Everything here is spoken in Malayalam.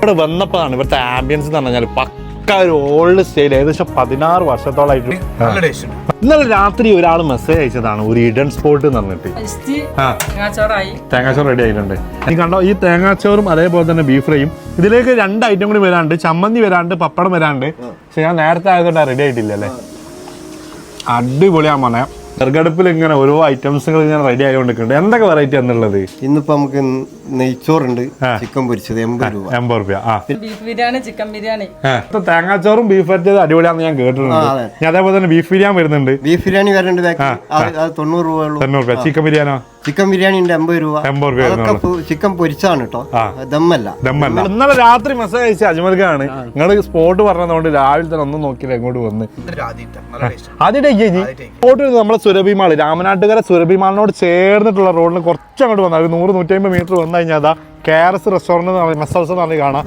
ഇവിടെ വന്നപ്പോഴാണ് ഇവിടുത്തെ ആംബിയൻസ് എന്ന് പറഞ്ഞാൽ പക്ക ഒരു ഓൾഡ് സ്റ്റൈൽ ഏകദേശം 16 വർഷത്തോളായിട്ട്. ഇന്നലെ രാത്രി ഒരാൾ മെസ്സേജ് അയച്ചതാണ് ഒരു ഇഡൻ സ്പോട്ട് എന്ന് പറഞ്ഞിട്ട്. തേങ്ങാച്ചോറ് റെഡി ആയിട്ടുണ്ട്. നീ കണ്ടോ, ഈ തേങ്ങാച്ചോറും അതേപോലെ തന്നെ ബീഫ് ഫ്രൈയും. ഇതിലേക്ക് 2 ഐറ്റം കൂടി വരാണ്ട്, ചമ്മന്തി വരാണ്ട്, പപ്പടം വരാണ്ട്. പക്ഷെ ഞാൻ നേരത്തെ ആയതുകൊണ്ട് റെഡി ആയിട്ടില്ല അല്ലേ. അടിപൊളിയാ മോനെ. ചെറുകടുപ്പിൽ ഇങ്ങനെ ഓരോ ഐറ്റംസുകൾ ഇങ്ങനെ റെഡി ആയിക്കൊണ്ടിരിക്കുന്നുണ്ട്. എന്തൊക്കെ വെറൈറ്റി എന്നുള്ളത്? ഇന്നിപ്പോ നമുക്ക് നെയ്ച്ചോറുണ്ട്, ചിക്കൻ പൊരിച്ചത് 80 രൂപ. Beef biryani, chicken biryani. തേങ്ങാച്ചോറും ബീഫ് വരച്ചത് അടിപൊളിയാണെന്ന് ഞാൻ കേട്ടിട്ടുണ്ട്. അതേപോലെ തന്നെ ബീഫ് ബിരിയാണി വരുന്നുണ്ട്. ബീഫ് ബിരിയാണി വരുന്നുണ്ട്, 90 രൂപ. ചിക്കൻ ബിരിയാണോ? ചിക്കൻ ബിരിയാണി ഉണ്ട് 80 രൂപ. ചിക്കൻ പൊരിച്ചാണ് കേട്ടോ, ദമ്മല്ല. ഇന്നലെ രാത്രി മെസ്സേജ് അയച്ച അജ്മൽക്കാണ്. നിങ്ങൾ സ്പോട്ട് പറഞ്ഞതുകൊണ്ട് രാവിലെ തന്നെ ഒന്നും നോക്കിയില്ല ഇങ്ങോട്ട് വന്ന്. ആദ്യമായിട്ട് സ്പോട്ട് നമ്മളെ സുരഭി മാള്, രാമനാട്ടുകര സുരഭി മാളിനോട് ചേർന്നിട്ടുള്ള റോഡിന് കുറച്ചങ്ങോട്ട് വന്നാൽ 100-150 മീറ്റർ വന്നു കഴിഞ്ഞാൽ KRS റെസ്റ്റോറന്റ് മെസ് ഹൗസ് എന്ന് പറഞ്ഞ് കാണാം.